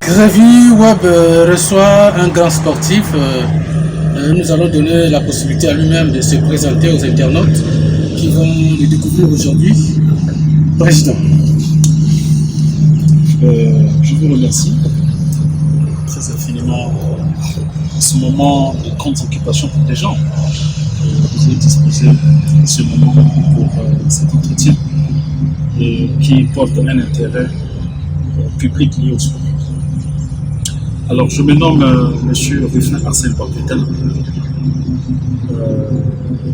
Xavier Webb reçoit un grand sportif. Nous allons donner la possibilité à lui-même de se présenter aux internautes qui vont le découvrir aujourd'hui. Président. Je vous remercie très infiniment en ce moment de grandes occupations pour des gens. Vous avez disposé de ce moment pour cet entretien qui porte un intérêt public lié au sport. Alors, je me nomme M. Rufin Arsène Papetan.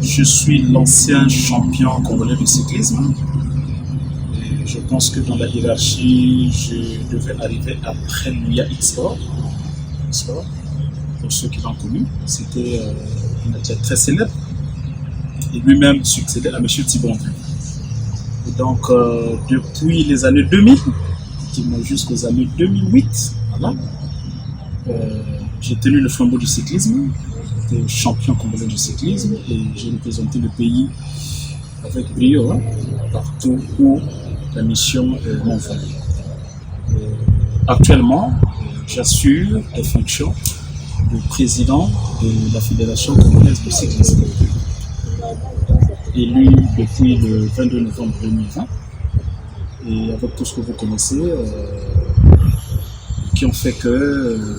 Je suis l'ancien champion congolais de cyclisme. Et je pense que dans la hiérarchie, je devais arriver après l'UIA X-Sport. Pour ceux qui l'ont connu, c'était un athlète très célèbre. Et lui-même succédait à M. Thibon. Et donc, depuis les années 2000, jusqu'aux années 2008, voilà, j'ai tenu le flambeau du cyclisme, j'étais champion congolais du cyclisme et j'ai représenté le pays avec brio, partout où la mission m'envoie. Actuellement, j'assure les fonctions de président de la Fédération congolaise de cyclisme, élu depuis le 22 novembre 2020, et avec tout ce que vous connaissez, qui ont fait que,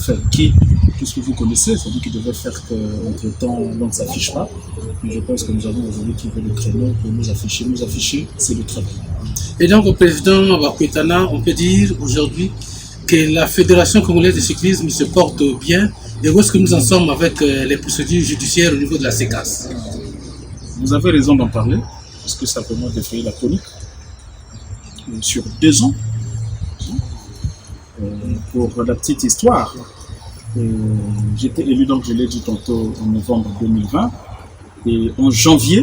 tout ce que vous connaissez, c'est-à-dire qui devait faire qu'entre-temps, l'on ne s'affiche pas. Mais je pense que nous avons aujourd'hui trouvé le créneau pour nous afficher. Nous afficher, c'est le travail. Et donc, au président Wakwetana, on peut dire aujourd'hui que la Fédération congolaise de cyclisme se porte bien. Et où est-ce que nous en sommes avec les procédures judiciaires au niveau de la CECAS? Vous avez raison d'en parler, parce que ça permet de faire la chronique sur 2 ans. Pour la petite histoire, j'étais élu, donc je l'ai dit tantôt, en novembre 2020, et en janvier,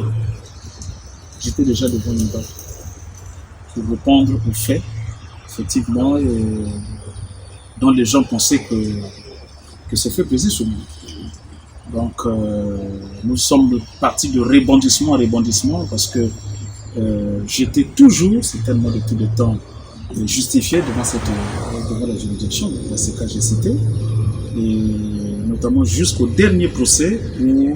j'étais déjà devant une barre pour répondre aux faits, effectivement, dont les gens pensaient que ça fait plaisir sur moi. Donc, nous sommes partis de rebondissement en rebondissement, parce que j'étais toujours, certainement depuis le temps, justifié devant la juridiction, la CK j'ai cité, et notamment jusqu'au dernier procès où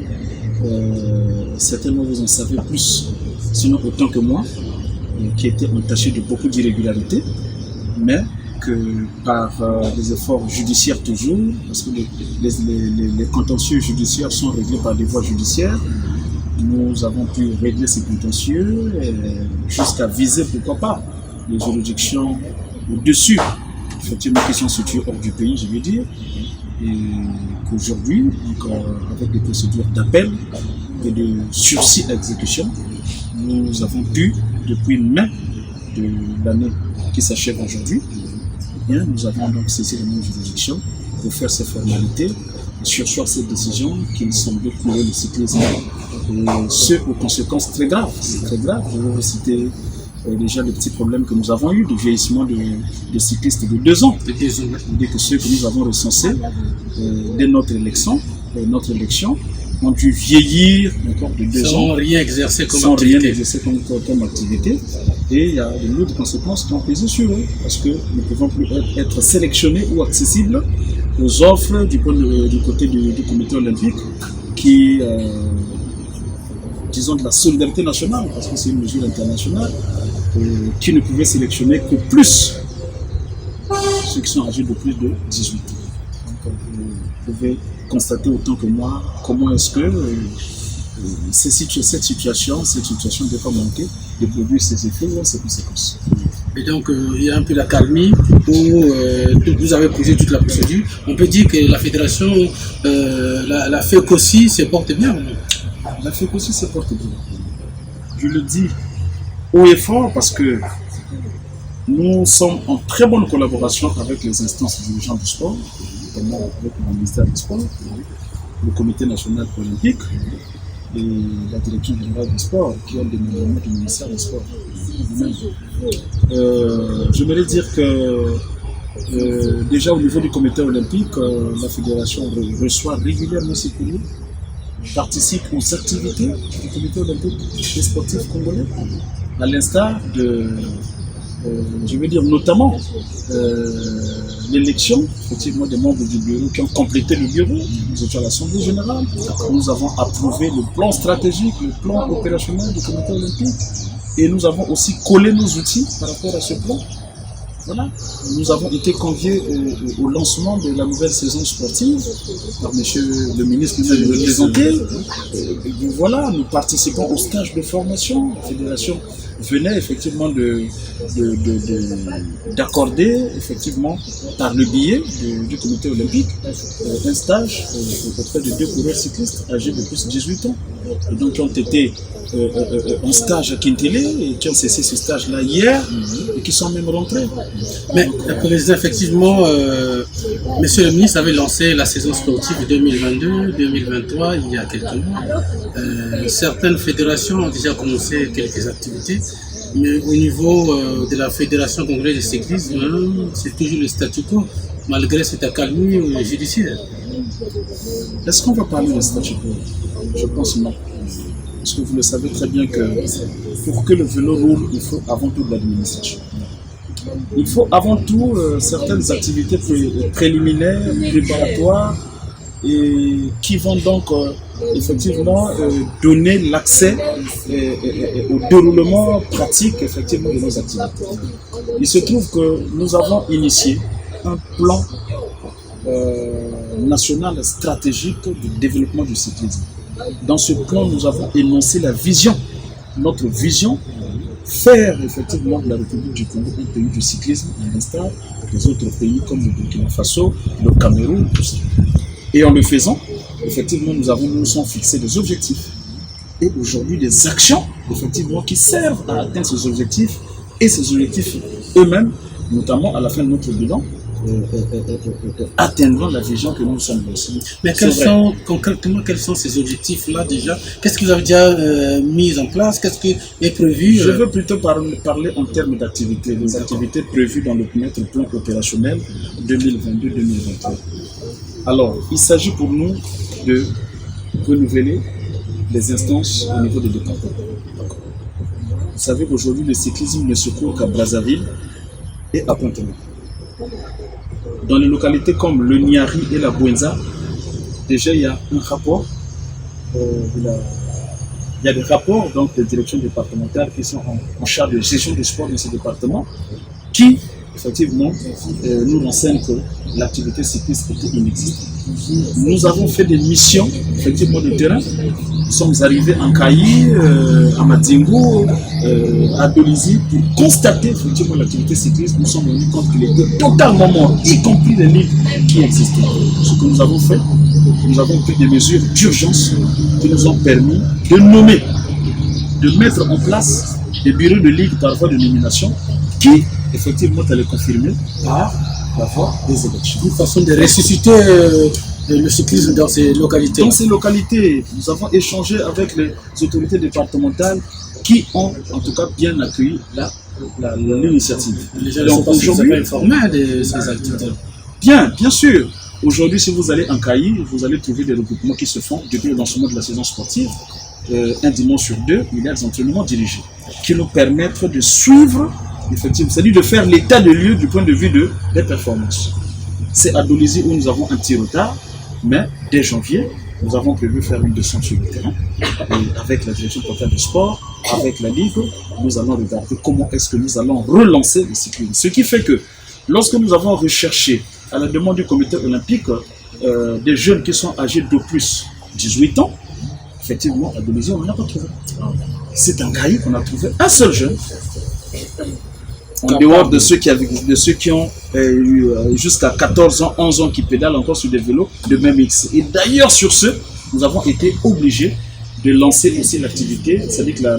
certainement vous en savez plus, sinon autant que moi, qui était entaché de beaucoup d'irrégularités, mais que par les efforts judiciaires toujours, parce que les contentieux judiciaires sont réglés par des voies judiciaires, nous avons pu régler ces contentieux jusqu'à viser, pourquoi pas, les juridictions au-dessus, effectivement, qui sont situées hors du pays, je veux dire, et qu'aujourd'hui, avec des procédures d'appel et de sursis à exécution, nous avons pu, depuis mai de l'année qui s'achève aujourd'hui, nous avons donc saisi les mêmes juridictions pour faire ces formalités et sursoir ces décisions qui semblaient couler le cyclisme, et ce aux conséquences très graves. C'est très grave, je vais vous citer déjà les petits problèmes que nous avons eu de vieillissement de cyclistes de 2 ans. C'est-à-dire que ceux que nous avons recensés dès notre élection ont dû vieillir encore de 2 ans. Sans rien exercer comme activité. Et il y a de lourdes conséquences qui ont pesé sur eux, parce que nous ne pouvons plus être sélectionnés ou accessibles aux offres du côté du comité olympique qui, disons, de la solidarité nationale, parce que c'est une mesure internationale, qui ne pouvait sélectionner que plus ceux qui sont âgés de plus de 18 ans. Donc, vous pouvez constater autant que moi comment est-ce que cette situation ne peut pas manquer de produire ses effets ou ses conséquences. Et donc, il y a un peu d'accalmie où vous avez posé toute la procédure. On peut dire que la fédération, la FEC aussi se porte bien. La FEC aussi se porte bien. Je le dis haut et fort parce que nous sommes en très bonne collaboration avec les instances dirigeantes du sport, notamment avec le ministère du sport, le comité national olympique et la direction générale du sport qui ont des membres du ministère du sport. J'aimerais dire que déjà au niveau du comité olympique, la fédération reçoit régulièrement ces courriers, participe aux activités du comité olympique des sportifs congolais, à l'instar je veux dire notamment l'élection, effectivement, des membres du bureau qui ont complété le bureau. Nous étions à l'Assemblée générale. Nous avons approuvé le plan stratégique, le plan opérationnel du comité olympique. Et nous avons aussi collé nos outils par rapport à ce plan. Voilà. Nous avons été conviés au lancement de la nouvelle saison sportive par monsieur le ministre qui nous a représenté. Voilà, nous participons au stage de formation. La fédération venait effectivement d'accorder effectivement par le biais du comité olympique un stage auprès de 2 coureurs cyclistes âgés de plus de 18 ans. Et donc qui ont été en stage à Kintélé et qui ont cessé ce stage-là hier et qui sont même rentrés. Mais président, effectivement, monsieur le ministre avait lancé la saison sportive 2022-2023 il y a quelques mois. Certaines fédérations ont déjà commencé quelques activités, mais au niveau de la Fédération congolaise de cyclisme, c'est toujours le statu quo, malgré cette accalmie judiciaire. Est-ce qu'on va parler de statu quo? Je pense non. Parce que vous le savez très bien que pour que le vélo roule, il faut avant tout de l'administration. Il faut avant tout certaines activités préliminaires, préparatoires, et qui vont donc effectivement donner l'accès au déroulement pratique effectivement de nos activités. Il se trouve que nous avons initié un plan national stratégique de développement du cyclisme. Dans ce plan, nous avons énoncé la vision, notre vision, faire effectivement de la République du Congo un pays du cyclisme, à l'instar des autres pays comme le Burkina Faso, le Cameroun, tout ça. Et en le faisant, effectivement, nous sommes fixés des objectifs et aujourd'hui des actions, effectivement, qui servent à atteindre ces objectifs et ces objectifs eux-mêmes, notamment à la fin de notre bilan, atteindront la vision que nous sommes lancés. Mais concrètement, quels sont ces objectifs-là déjà? Qu'est-ce que vous avez déjà mis en place? Qu'est-ce qui est prévu? Je veux plutôt parler en termes d'activités, les activités prévues dans notre plan opérationnel 2022-2023. Alors, il s'agit pour nous de renouveler les instances au niveau des départements. Vous savez qu'aujourd'hui, le cyclisme ne se court qu'à Brazzaville et à Pointe-Noire. Dans les localités comme le Niari et la Bouenza, déjà il y a un rapport, il y a des rapports donc, des directions départementales qui sont en charge de gestion du sport dans ces départements, qui effectivement nous renseignent que l'activité cycliste était inexistante. Nous avons fait des missions effectivement de terrain. Nous sommes arrivés en Kayi, à Madingo, à Dolisie pour constater effectivement l'activité cycliste. Nous sommes rendus compte qu'il était totalement mort, y compris les ligues qui existaient. Ce que nous avons fait, nous avons pris des mesures d'urgence qui nous ont permis de nommer, de mettre en place des bureaux de ligue par voie de nomination qui effectivement allaient confirmer par la voie des élections. Une façon de ressusciter le cyclisme dans ces localités. Dans ces localités, nous avons échangé avec les autorités départementales qui ont en tout cas bien accueilli l'initiative. Les gens ne sont pas informés de ces activités. Bien sûr. Aujourd'hui, si vous allez en Kayi, vous allez trouver des regroupements qui se font depuis le lancement de la saison sportive. Un dimanche sur 2, il y a des entraînements dirigés qui nous permettent de suivre, effectivement, c'est-à-dire de faire l'état de lieu du point de vue des performances. C'est à Dolisie où nous avons un petit retard, mais dès janvier, nous avons prévu faire une descente sur le terrain. Et avec la direction provinciale du sport, avec la Ligue, nous allons regarder comment est-ce que nous allons relancer le cyclisme. Ce qui fait que lorsque nous avons recherché à la demande du comité olympique des jeunes qui sont âgés de plus 18 ans, effectivement, à Dolisie, on n'en a pas trouvé. C'est un Kayi qu'on a trouvé un seul jeune, en dehors de ceux qui ont eu jusqu'à 14 ans, 11 ans qui pédalent encore sur des vélos de BMX. Et d'ailleurs, sur ce, nous avons été obligés de lancer aussi l'activité, c'est-à-dire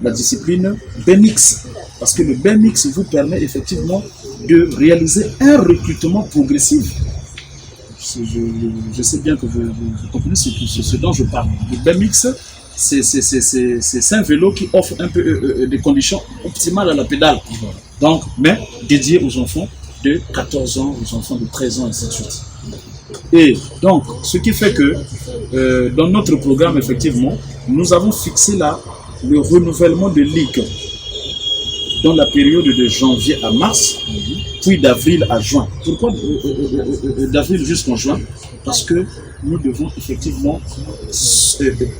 la discipline BMX. Parce que le BMX vous permet effectivement de réaliser un recrutement progressif. Je sais bien que vous comprenez ce dont je parle. Le BMX, c'est un vélo qui offre un peu des conditions optimales à la pédale. Donc, mais dédié aux enfants de 14 ans, aux enfants de 13 ans, et ainsi de suite. Et donc, ce qui fait que dans notre programme, effectivement, nous avons fixé là le renouvellement de ligues. dans la période de janvier à mars, puis d'avril à juin. Pourquoi d'avril jusqu'en juin? Parce que nous devons effectivement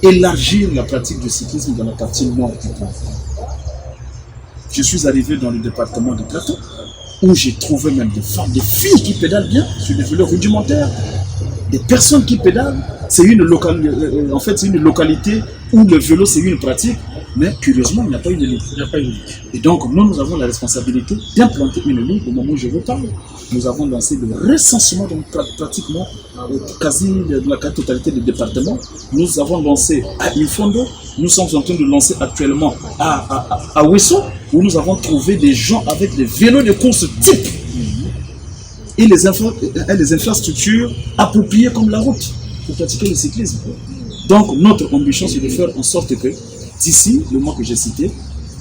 élargir la pratique du cyclisme dans la partie nord du pays. Je suis arrivé dans le département de Plateau, où j'ai trouvé même des femmes, des filles qui pédalent bien sur des vélos rudimentaires, des personnes qui pédalent. C'est une localité, en fait, c'est une localité où le vélo c'est une pratique, mais curieusement il n'y a pas une ligue. Et donc nous avons la responsabilité d'implanter une ligue au moment où je vous parle. Nous avons lancé le recensement donc pratiquement quasi de la totalité des départements. Nous avons lancé à Ifondo, nous sommes en train de lancer actuellement à Wesso, où nous avons trouvé des gens avec des vélos de course type et les infrastructures appropriées comme la route pour pratiquer le cyclisme. Donc notre ambition c'est de faire en sorte que d'ici le mois que j'ai cité,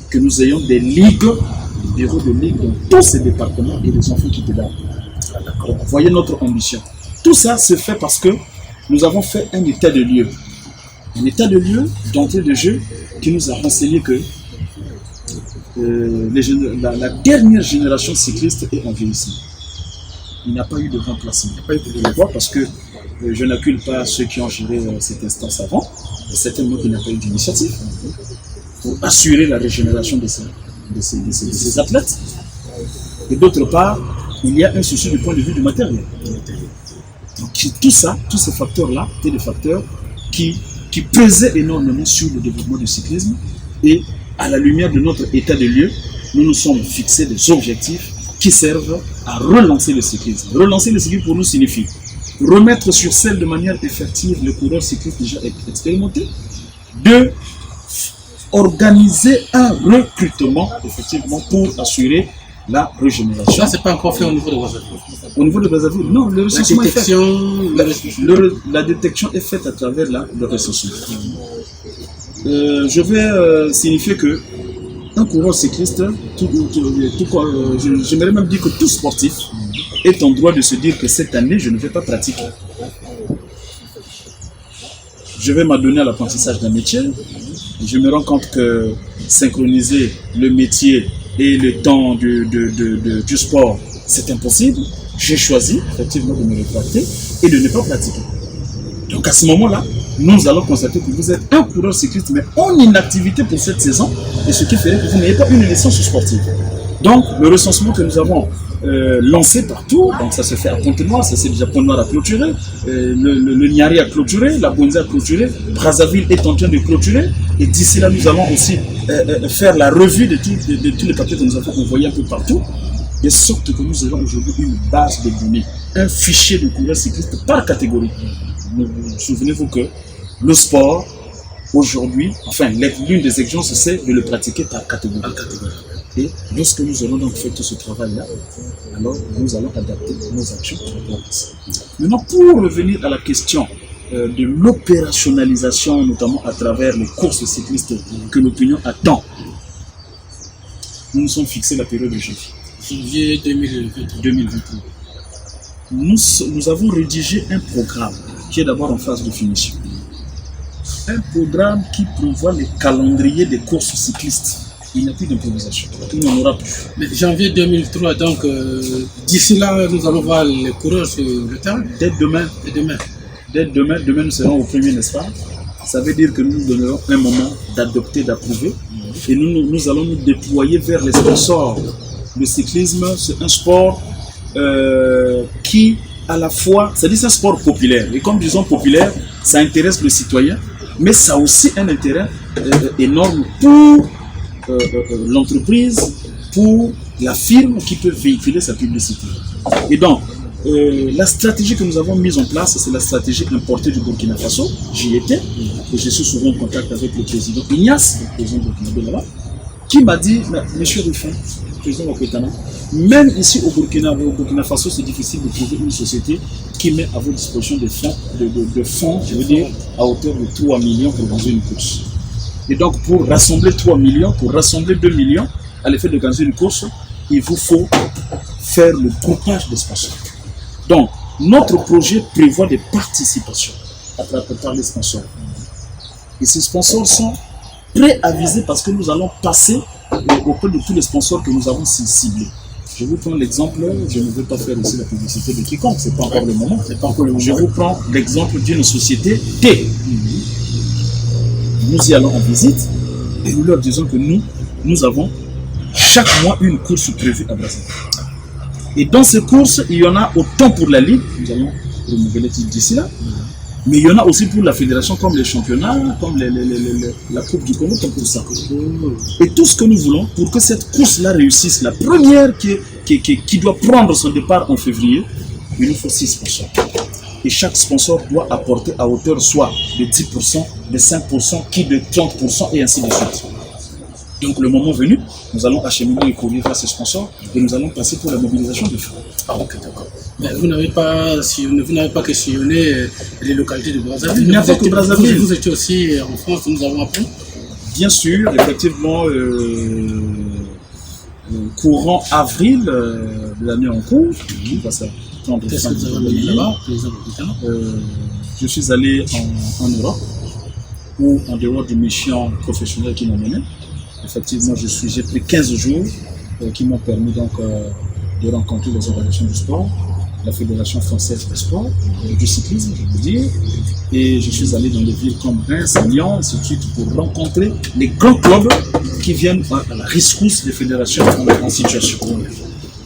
que nous ayons des ligues, des bureaux de ligue dans tous ces départements et des enfants qui pédalent. Donc, voyez notre ambition. Tout ça se fait parce que nous avons fait un état de lieu. Un état de lieu d'entrée de jeu qui nous a renseigné que la dernière génération cycliste est en vieillissement. Il n'y a pas eu de remplacement. Pourquoi? Parce que je n'accule pas ceux qui ont géré cette instance avant, et certainement qu'il n'y a pas eu d'initiative pour assurer la régénération de ces athlètes. Et d'autre part, il y a un souci du point de vue du matériel. Donc tout ça, tous ces facteurs-là, étaient des facteurs qui pesaient énormément sur le développement du cyclisme. Et à la lumière de notre état de lieu, nous nous sommes fixés des objectifs qui servent à relancer le cyclisme. Relancer le cyclisme pour nous signifie remettre sur selle de manière effective les coureurs cyclistes déjà expérimentés. Deux, organiser un recrutement effectivement pour assurer la régénération. Ça, c'est pas encore fait au niveau de Brazzaville. Au niveau de Brazzaville, non, le recensement est fait. La détection est faite à travers le recensement. Je vais signifier que un coureur cycliste, j'aimerais même dire que tout sportif est en droit de se dire que cette année, je ne vais pas pratiquer. Je vais m'adonner à l'apprentissage d'un métier. Je me rends compte que synchroniser le métier et le temps du sport, c'est impossible. J'ai choisi effectivement de me rétracter et de ne pas pratiquer. Donc à ce moment-là, nous allons constater que vous êtes un coureur cycliste, mais en inactivité pour cette saison, et ce qui ferait que vous n'ayez pas une licence sportive. Donc le recensement que nous avons lancé partout, donc ça se fait à Pointe-Noire, ça c'est déjà Pointe-Noire à clôturer, le Niari a clôturé, la Bonzi a clôturé, Brazzaville est en train de clôturer, et d'ici là nous allons aussi faire la revue de tous les papiers que nous avons envoyés un peu partout, de sorte que nous avons aujourd'hui une base de données, un fichier de coureurs cyclistes par catégorie. Souvenez-vous que le sport, aujourd'hui, enfin l'une des exigences, c'est de le pratiquer par catégorie. Et lorsque nous allons donc faire tout ce travail-là, alors nous allons adapter nos actions pour rapport à ça. Maintenant, pour revenir à la question de l'opérationnalisation, notamment à travers les courses cyclistes que l'opinion attend, nous nous sommes fixés la période de janvier 2023. Nous avons rédigé un programme qui est d'abord en phase de finition. Un programme qui prévoit le calendrier des courses cyclistes. Il n'y a plus d'improvisation. Il n'y en aura plus. Mais janvier 2003, donc d'ici là, nous allons voir les coureurs sur le terrain. Dès demain, nous serons au premier, n'est-ce pas? Ça veut dire que nous nous donnerons un moment d'adopter, d'approuver. Et nous allons nous déployer vers les sponsors. Le cyclisme, c'est un sport qui, à la fois, c'est un sport populaire. Et comme disons populaire, ça intéresse le citoyen, mais ça a aussi un intérêt énorme pour l'entreprise, pour la firme qui peut véhiculer sa publicité. Et donc, la stratégie que nous avons mise en place, c'est la stratégie importée du Burkina Faso. J'y étais, et je suis souvent en contact avec le président Ignace, le président burkinabé là-bas, qui m'a dit, monsieur Ruffin, président Waketana, même ici au Burkina Faso, c'est difficile de trouver une société qui met à votre disposition des fonds, je veux dire, à hauteur de 3 millions pour organiser une course. Et donc, pour rassembler 3 millions, pour rassembler 2 millions, à l'effet de organiser une course, il vous faut faire le groupage des sponsors. Donc, notre projet prévoit des participations par les sponsors. Et ces sponsors sont préavisés parce que nous allons passer auprès de tous les sponsors que nous avons ciblés. Je vous prends l'exemple, je ne veux pas faire aussi la publicité de quiconque, c'est pas encore le moment. Je vous prends l'exemple d'une société T. Nous y allons en visite et nous leur disons que nous avons chaque mois une course prévue à Brazzaville. Et dans ces courses, il y en a autant pour la Ligue, nous allons renouveler d'ici là, mais il y en a aussi pour la fédération, comme les championnats, comme la Coupe du Congo, comme tout ça. Et tout ce que nous voulons, pour que cette course-là réussisse, la première qui doit prendre son départ en février, il nous faut 6 sponsors. Et chaque sponsor doit apporter à hauteur soit de 10%, de 5%, qui de 30%, et ainsi de suite. Donc le moment venu, nous allons acheminer les courriers vers ces sponsors et nous allons passer pour la mobilisation des fonds. Ah ok, d'accord. Mais vous n'avez pas que sillonné les localités de Brazzaville. Il n'y a pas que Brazzaville. Vous étiez aussi en France, nous avons appris. Bien sûr, effectivement, courant avril de l'année en cours, qu'est-ce que vous avez amené là-bas, je suis allé en Europe, ou en dehors des missions professionnelles qui m'ont mené. Effectivement, j'ai pris 15 jours qui m'ont permis donc de rencontrer les organisations du sport, la Fédération française de sport, du cyclisme, je veux dire. Et je suis allé dans des villes comme Reims, Lyon, ainsi de suite, pour rencontrer les grands clubs qui viennent à la rescousse des fédérations en situation.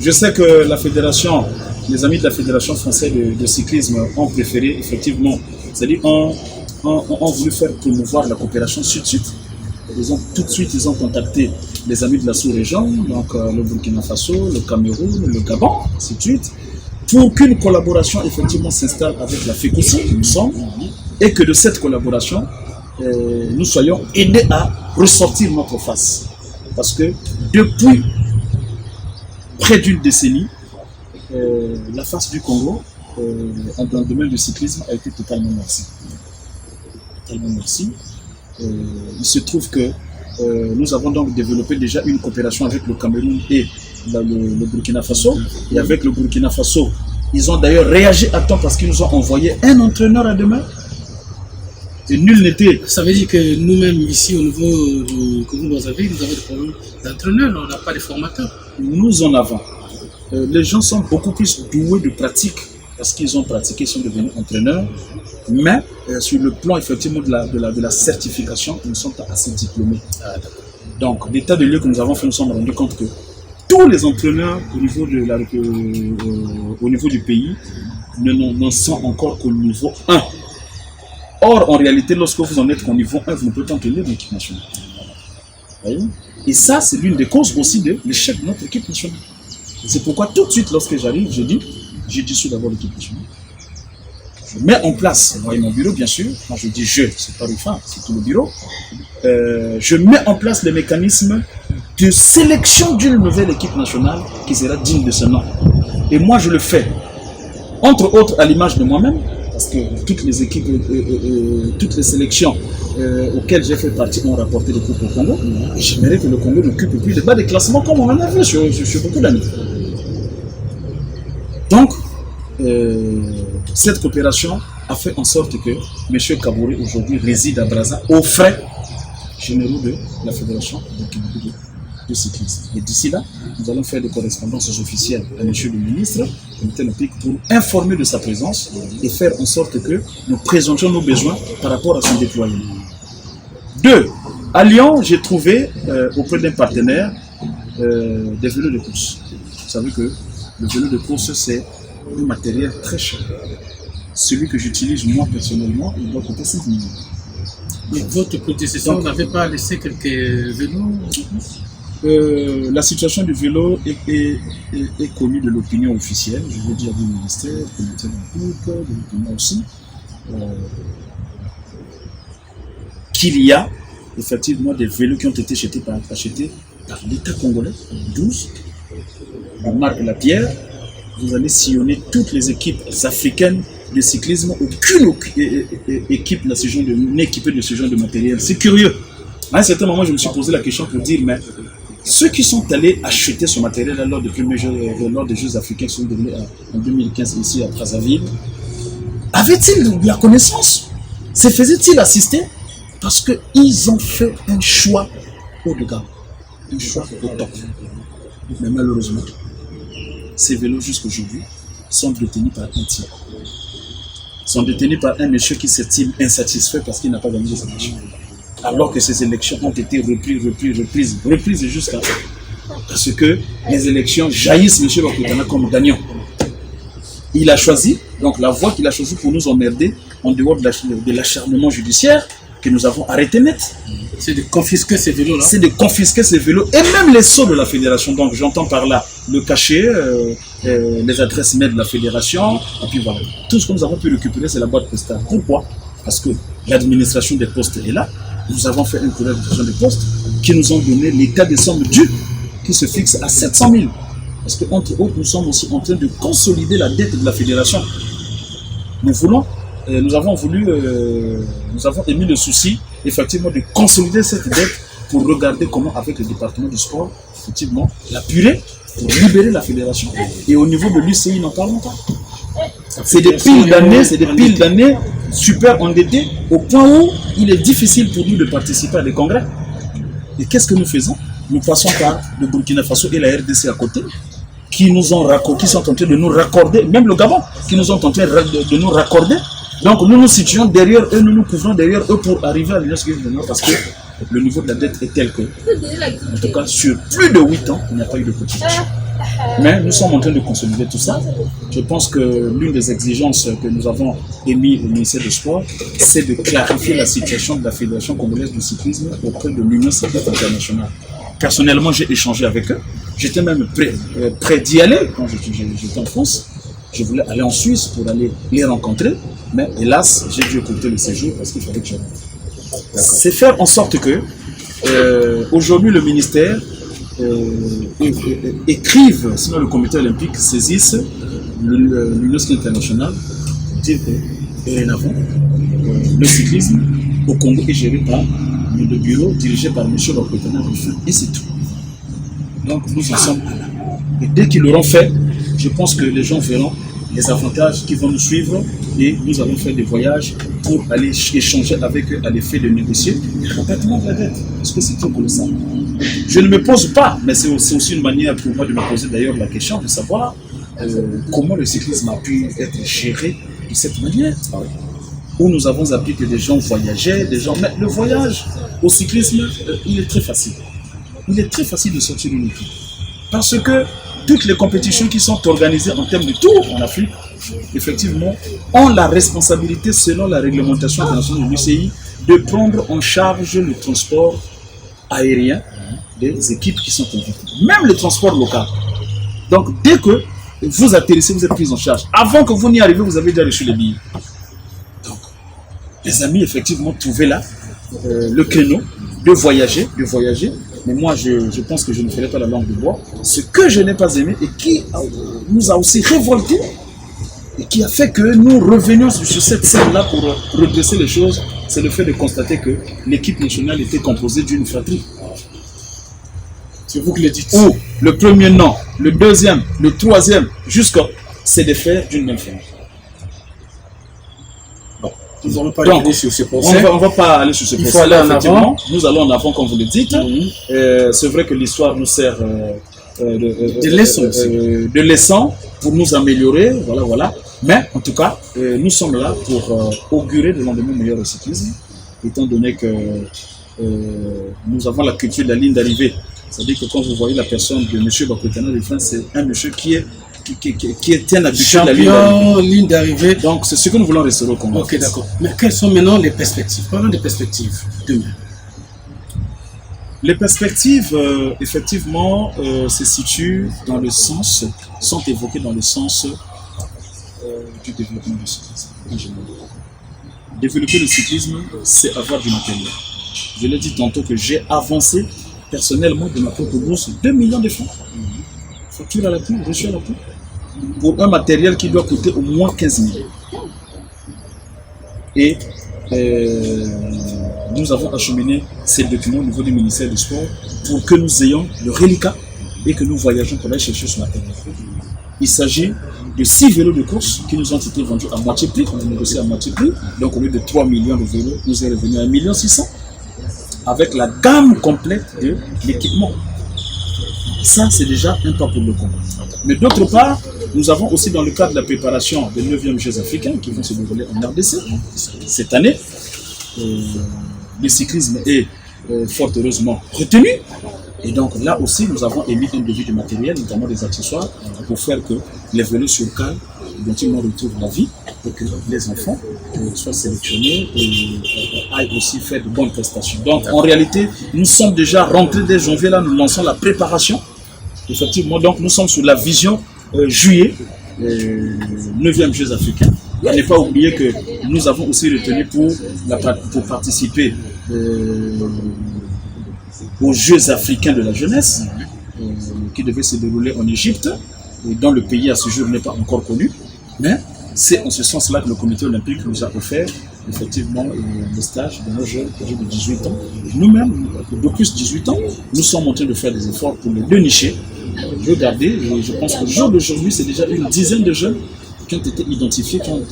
Je sais que les amis de la Fédération française de cyclisme ont préféré, effectivement, c'est-à-dire ont voulu faire promouvoir la coopération sud-sud. Tout de suite, ils ont contacté les amis de la sous-région, donc le Burkina Faso, le Cameroun, le Gabon, ainsi de suite, pour qu'une collaboration effectivement s'installe avec la FECOSI, nous sommes, et que de cette collaboration, nous soyons aidés à ressortir notre face. Parce que depuis près d'une décennie, la face du Congo, dans le domaine du cyclisme, a été totalement merci. Totalement merci. Il se trouve que nous avons donc développé déjà une coopération avec le Cameroun et le Burkina Faso. Et avec le Burkina Faso, ils ont d'ailleurs réagi à temps parce qu'ils nous ont envoyé un entraîneur à demain. Et nul n'était. Ça veut dire que nous-mêmes, ici, au niveau du Congo-Brazzaville, nous avons des problèmes d'entraîneurs, on n'a pas de formateurs. Nous en avons. Les gens sont beaucoup plus doués de pratique parce qu'ils ont pratiqué, ils sont devenus entraîneurs. Mais sur le plan effectivement de la certification, ils ne sont pas assez diplômés. Donc, l'état de lieu que nous avons fait, nous sommes rendus compte que tous les entraîneurs au niveau du pays n'en sont encore qu'au niveau 1. Or, en réalité, lorsque vous en êtes qu'au niveau 1, vous ne pouvez pas tenir l'équipe nationale. Et ça, c'est l'une des causes aussi de l'échec de notre équipe nationale. C'est pourquoi tout de suite, lorsque j'arrive, je dissout d'abord l'équipe nationale. Je mets en place, moi et mon bureau bien sûr, quand je dis je, c'est pas Rufa, c'est tout le bureau, je mets en place les mécanismes de sélection d'une nouvelle équipe nationale qui sera digne de ce nom. Et moi je le fais, entre autres à l'image de moi-même, parce que toutes les équipes, toutes les sélections auxquelles j'ai fait partie ont rapporté des coupes au Congo. J'aimerais que le Congo n'occupe plus le bas des classements comme on en a fait sur beaucoup d'années. Donc, cette coopération a fait en sorte que M. Kabouré aujourd'hui réside à Brazza aux frais généraux de la Fédération de cyclisme. Et d'ici là, nous allons faire des correspondances officielles à M. le ministre pour informer de sa présence et faire en sorte que nous présentions nos besoins par rapport à son déploiement. 2. À Lyon, j'ai trouvé auprès d'un partenaire des vélos de course. Vous savez que le vélo de course, c'est un matériel très cher. Celui que j'utilise moi personnellement, il doit coûter 5 millions. Mais votre prédécesseur n'avait pas laissé quelques vélos? La situation du vélo est connue de l'opinion officielle, je veux dire du ministère, du comité de l'opinion aussi, qu'il y a effectivement des vélos qui ont été achetés par l'État congolais, 12, de marque La Pierre. Vous allez sillonner toutes les équipes africaines de cyclisme, aucune équipe n'est équipée de ce genre de matériel. C'est curieux. À un certain moment, je me suis posé la question pour dire, mais ceux qui sont allés acheter ce matériel lors des Jeux africains qui sont devenus en 2015 ici à Brazzaville, avaient-ils la connaissance? Se faisaient-ils assister? Parce qu'ils ont fait un choix haut de gamme. un choix au top. Mais malheureusement, ces vélos jusqu'aujourd'hui sont détenus par un tiers. Sont détenus par un monsieur qui s'estime insatisfait parce qu'il n'a pas gagné les élections. Alors que ces élections ont été reprises jusqu'à ce que les élections jaillissent M. Bakotana comme gagnant. Il a choisi, donc la voie qu'il a choisie pour nous emmerder, en dehors de l'acharnement judiciaire, que nous avons arrêté net. C'est de confisquer ces vélos-là. C'est de confisquer ces vélos et même les sceaux de la fédération. Donc j'entends par là le cachet, les adresses mail de la fédération, et puis voilà. Tout ce que nous avons pu récupérer, c'est la boîte postale. Pourquoi? Parce que l'administration des postes est là. Nous avons fait un courrier d'administration des postes qui nous ont donné l'état des sommes dues qui se fixe à 700 000. Parce qu'entre autres, nous sommes aussi en train de consolider la dette de la fédération. Nous avons émis le souci, effectivement, de consolider cette dette pour regarder comment, avec le département du sport, effectivement, l'apurer pour libérer la fédération. Et au niveau de l'UCI, n'en parlons pas. C'est des piles d'années super endettées au point où il est difficile pour nous de participer à des congrès. Et qu'est-ce que nous faisons? Nous passons par le Burkina Faso et la RDC à côté, qui sont en train de nous raccorder, même le Gabon, qui nous ont en train de nous raccorder. Donc nous nous situons derrière eux, nous nous couvrons derrière eux pour arriver à l'Union soviétique parce que le niveau de la dette est tel que, en tout cas, sur plus de 8 ans, il n'y a pas eu de cotisation. Mais nous sommes en train de consolider tout ça. Je pense que l'une des exigences que nous avons émises au ministère du Sport, c'est de clarifier la situation de la Fédération congolaise de cyclisme auprès de l'Union cycliste internationale. Personnellement, j'ai échangé avec eux. J'étais même prêt d'y aller quand j'étais en France. Je voulais aller en Suisse pour aller les rencontrer. Mais hélas, j'ai dû écouter le séjour parce qu'il fallait que je... C'est faire en sorte que aujourd'hui le ministère écrive, sinon le comité olympique saisisse l'Union internationale pour dire que dorénavant, le cyclisme au Congo est géré par le bureau dirigé par M. Bakotana et c'est tout. Donc nous en sommes là. Et dès qu'ils l'auront fait, je pense que les gens verront les avantages qui vont nous suivre et nous allons faire des voyages pour aller échanger avec eux à l'effet de négocier le rapatriement de la dette. Parce que c'est tout colossal. Je ne me pose pas, mais c'est aussi une manière pour moi de me poser d'ailleurs la question de savoir comment le cyclisme a pu être géré de cette manière. Où nous avons appris que des gens voyageaient, mais le voyage au cyclisme, il est très facile. Il est très facile de sortir d'une équipe. Parce que toutes les compétitions qui sont organisées en termes de tours en Afrique, effectivement, ont la responsabilité, selon la réglementation internationale de l'UCI, de prendre en charge le transport aérien des équipes qui sont invitées. Même le transport local. Donc, dès que vous atterrissez, vous êtes pris en charge. Avant que vous n'y arriviez, vous avez déjà reçu les billets. Donc, les amis, effectivement, trouvaient là le créneau de voyager. Mais moi, je pense que je ne ferai pas la langue de bois. Ce que je n'ai pas aimé et qui nous a aussi révoltés et qui a fait que nous revenions sur cette scène-là pour redresser les choses, c'est le fait de constater que l'équipe nationale était composée d'une fratrie. C'est vous qui le dites. Où le premier nom, le deuxième, le troisième, c'est des faits d'une même famille. Nous n'allons pas aller sur ce procès. On ne va pas aller sur ce procès. Il faut aller en avant. Nous allons en avant, comme vous le dites. C'est vrai que l'histoire nous sert de leçon pour nous améliorer. Voilà. Mais en tout cas, nous sommes là pour augurer des lendemains meilleurs au cyclisme, étant donné que nous avons la culture de la ligne d'arrivée. C'est-à-dire que quand vous voyez la personne de M. Bakotana, c'est un monsieur qui est un habitué de la ligne d'arrivée. Donc, c'est ce que nous voulons restaurer au Congo. Ok, d'accord. Mais quelles sont maintenant les perspectives? Parlons des perspectives demain. Les perspectives, effectivement, se situent dans le sens, sont évoquées dans le sens du développement du cyclisme en général. Développer le cyclisme, c'est avoir du matériel. Je l'ai dit tantôt que j'ai avancé personnellement de ma propre bourse 2 millions de francs. Facture à la pluie, reçu à la pluie. Pour un matériel qui doit coûter au moins 15 000. Et nous avons acheminé ces documents au niveau du ministère du Sport pour que nous ayons le reliquat et que nous voyageons pour aller chercher ce matériel. Il s'agit de 6 vélos de course qui nous ont été vendus à moitié prix, on a négocié à moitié prix. Donc au lieu de 3 millions de vélos, nous est revenu à 1,6 million avec la gamme complète de l'équipement. Ça, c'est déjà un pas pour le Congo. Mais d'autre part, nous avons aussi dans le cadre de la préparation des 9e Jeux africains qui vont se dérouler en RDC cette année, le cyclisme est fort heureusement retenu. Et donc là aussi, nous avons émis un devis de matériel, notamment des accessoires, pour faire que les vélos sur cale, dont ils retrouvent la vie, et que les enfants soient sélectionnés et aillent aussi faire de bonnes prestations. Donc en réalité, nous sommes déjà rentrés dès janvier, là, nous lançons la préparation. Effectivement, donc nous sommes sur la vision juillet, 9e Jeux africains. À ne pas oublier que nous avons aussi retenu pour participer aux Jeux africains de la jeunesse qui devaient se dérouler en Égypte et dont le pays à ce jour n'est pas encore connu. Mais c'est en ce sens-là que le comité olympique nous a offert effectivement le stage de nos jeunes âgés de 18 ans. Nous-mêmes, de plus de 18 ans, nous sommes en train de faire des efforts pour les dénicher. Regardez, je pense qu'au jour d'aujourd'hui, c'est déjà une dizaine de jeunes qui ont été identifiés, qui ont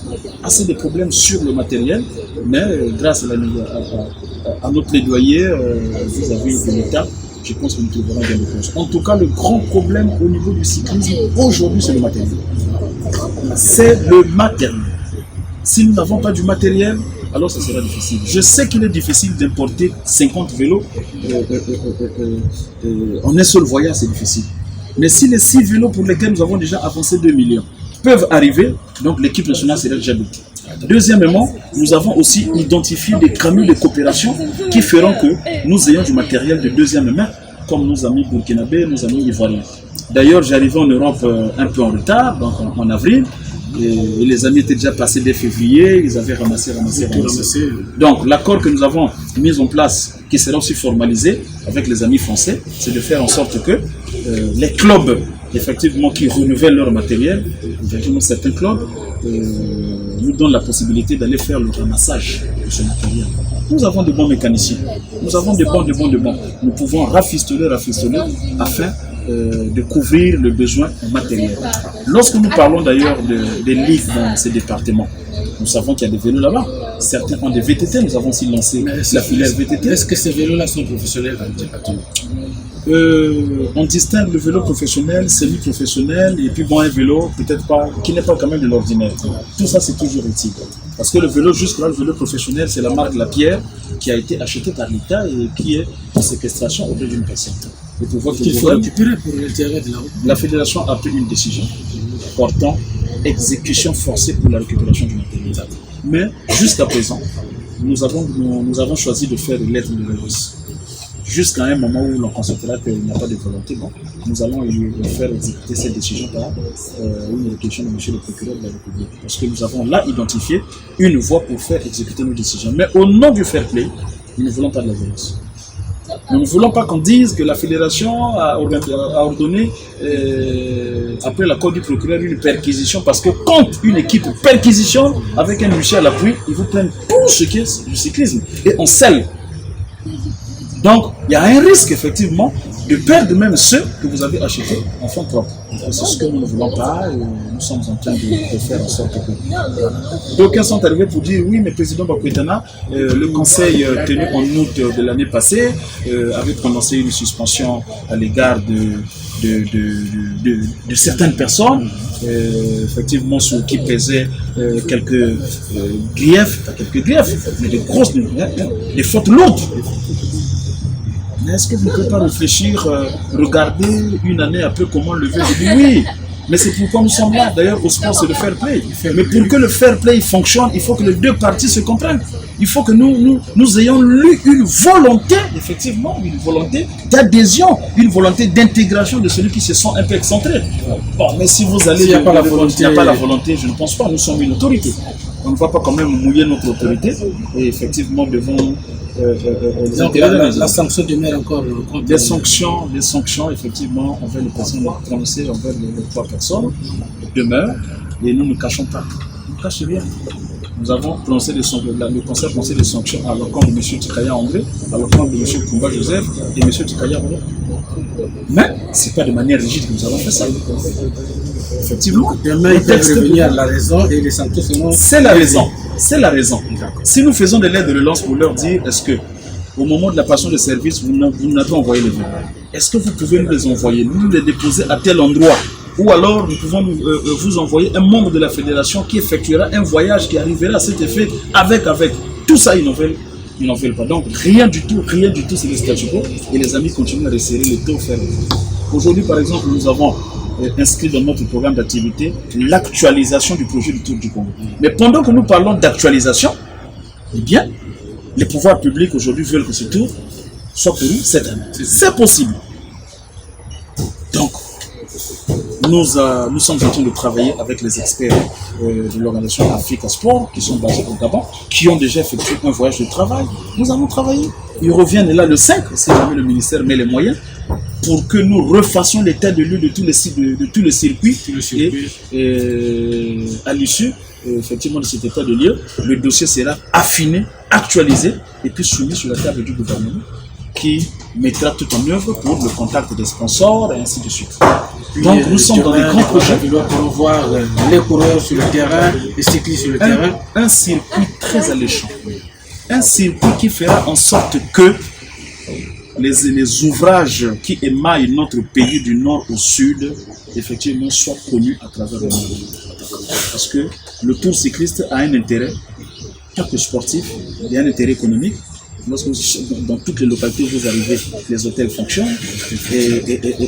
assez de problèmes sur le matériel, mais grâce à notre plaidoyer vis-à-vis de l'État, je pense que nous trouverons des réponses. En tout cas, le grand problème au niveau du cyclisme aujourd'hui, c'est le matériel. C'est le matériel. Si nous n'avons pas du matériel, alors ce sera difficile. Je sais qu'il est difficile d'importer 50 vélos en un seul voyage, c'est difficile. Mais si les 6 vélos pour lesquels nous avons déjà avancé 2 millions peuvent arriver, donc l'équipe nationale sera déjà dotée. Deuxièmement, nous avons aussi identifié des camions de coopération qui feront que nous ayons du matériel de deuxième main, comme nos amis burkinabés, nos amis ivoiriens. D'ailleurs, j'arrivais en Europe un peu en retard, donc en avril, et les amis étaient déjà passés dès février, ils avaient ramassé. Donc l'accord que nous avons mis en place, qui sera aussi formalisé avec les amis français, c'est de faire en sorte que les clubs, effectivement, qui renouvellent leur matériel, effectivement certains clubs, nous donnent la possibilité d'aller faire le ramassage de ce matériel. Nous avons de bons mécaniciens, nous avons de bons. Nous pouvons rafistoler afin de couvrir le besoin en matériel. Lorsque nous parlons d'ailleurs des ligues dans ces départements, nous savons qu'il y a des vélos là-bas. Certains ont des VTT, nous avons aussi lancé la filière VTT. Est-ce que ces vélos-là sont professionnels? On distingue le vélo professionnel, semi-professionnel, et puis bon, un vélo peut-être pas, qui n'est pas quand même de l'ordinaire. Tout ça, c'est toujours utile. Parce que le vélo, jusque-là, le vélo professionnel, c'est la marque Lapierre qui a été achetée par l'État et qui est en séquestration auprès d'une personne. Il faut récupérer pour l'intérêt de la route. La fédération a pris une décision portant exécution forcée pour la récupération du matériel. Mais jusqu'à présent, nous avons choisi de faire des lettres de réponse. Jusqu'à un moment où l'on constatera qu'il n'y a pas de volonté, bon, nous allons faire exécuter cette décision par une réquisition de M. le procureur de la République. Parce que nous avons là identifié une voie pour faire exécuter nos décisions. Mais au nom du fair play, nous ne voulons pas de la violence. Nous ne voulons pas qu'on dise que la fédération a ordonné, après l'accord du procureur, une perquisition, parce que quand une équipe perquisitionne avec un huissier à l'appui, ils vous prennent tout ce qui est du cyclisme et on scelle. Donc, il y a un risque, effectivement, de perdre même ceux que vous avez achetés en fonds propres. C'est ce que nous ne voulons pas et nous sommes en train de faire en sorte que... D'aucuns sont arrivés pour dire, oui, mais président Bakwetana, le conseil tenu en août de l'année passée avait prononcé une suspension à l'égard de certaines personnes, effectivement, sur qui pesaient quelques griefs, mais des fautes lourdes. Mais est-ce que vous ne pouvez pas réfléchir, regarder une année après comment lever? Je dis oui, mais c'est pourquoi nous sommes là. D'ailleurs, au sport, c'est le fair play. Mais pour que le fair play fonctionne, il faut que les deux parties se comprennent. Il faut que nous ayons une volonté, effectivement, une volonté d'adhésion, une volonté d'intégration de celui qui se sent un peu excentré. Bon, mais si vous allez... Il n'y a pas la volonté, je ne pense pas. Nous sommes une autorité. On ne va pas quand même mouiller notre autorité. Et effectivement, devons... Donc la sanction demeure encore des sanctions effectivement envers les personnes prononcées envers les 3 personnes demeurent et nous ne cachons pas. Nous ne cachons rien. Nous avons prononcé le conseil a prononcé des sanctions à l'encontre de M. Tikaya André, à l'encontre de M. Kumba Joseph et M. Tikaya André. Mais ce n'est pas de manière rigide que nous avons fait ça. Effectivement, demain, ils peuvent revenir à la raison et les sanctions seront... C'est la raison. C'est la raison. Si nous faisons des lettres de relance pour leur dire, est-ce que au moment de la passation de service, vous n'avez envoyé les vélos? est-ce que vous pouvez nous les envoyer, nous les déposer à tel endroit? Ou alors nous pouvons vous envoyer un membre de la fédération qui effectuera un voyage qui arrivera à cet effet avec. Tout ça, ils n'en veulent pas. Donc rien du tout, c'est le statu quo. Et les amis continuent à resserrer les taux. Aujourd'hui, par exemple, nous avons inscrit dans notre programme d'activité l'actualisation du projet du Tour du Congo. Mais pendant que nous parlons d'actualisation, eh bien, les pouvoirs publics aujourd'hui veulent que ce tour soit couru cette année. C'est possible. Donc, nous sommes en train de travailler avec les experts de l'organisation Africa Sport qui sont basés au Gabon, qui ont déjà effectué un voyage de travail. Nous allons travailler. Ils reviennent là le 5, si jamais le ministère met les moyens, pour que nous refassions l'état de lieu de tout le circuit. Et à l'issue, effectivement, de cet état de lieu, le dossier sera affiné, actualisé et puis soumis sur la table du gouvernement qui mettra tout en œuvre pour le contact des sponsors et ainsi de suite. Donc nous sommes dans des grands projets. Pour voir les coureurs sur le terrain, les cyclistes sur le terrain. Un circuit très alléchant. Un circuit qui fera en sorte que les ouvrages qui émaillent notre pays du nord au sud, effectivement, soient connus à travers le monde. Parce que le tour cycliste a un intérêt, pas que sportif, il y a un intérêt économique. Lorsque dans toutes les localités où vous arrivez, les hôtels fonctionnent et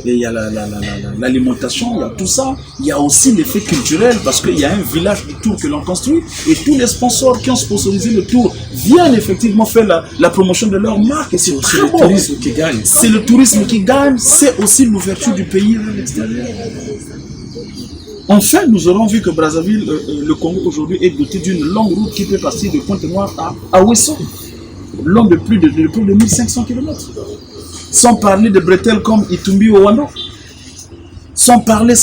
il y a l'alimentation, il y a tout ça. Il y a aussi l'effet culturel parce qu'il y a un village du Tour que l'on construit et tous les sponsors qui ont sponsorisé le Tour viennent effectivement faire la promotion de leur marque. Et c'est très bon. Le tourisme qui gagne. C'est le tourisme qui gagne, c'est aussi l'ouverture du pays vers l'extérieur. Enfin, nous aurons vu que Brazzaville, le Congo aujourd'hui, est doté d'une longue route qui peut partir de Pointe-Noire à Ouesso. Long de plus de 1500 km. Sans parler de bretelles comme Itumbi ou Wano. Sans parler.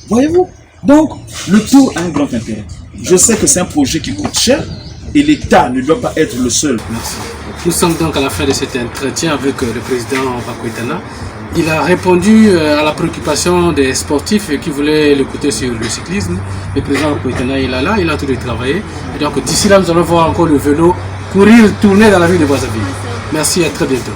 Voyez-vous? Donc, le Tour a un grand intérêt. Je sais que c'est un projet qui coûte cher et l'État ne doit pas être le seul. Merci. Nous sommes donc à la fin de cet entretien avec le président Pakoitana. Il a répondu à la préoccupation des sportifs qui voulaient l'écouter sur le cyclisme. Le président Pakoitana, il est là, il a tout travaillé. Et donc, d'ici là, nous allons voir encore le vélo courir, tourner dans la ville de Brazzaville. Merci, à très bientôt.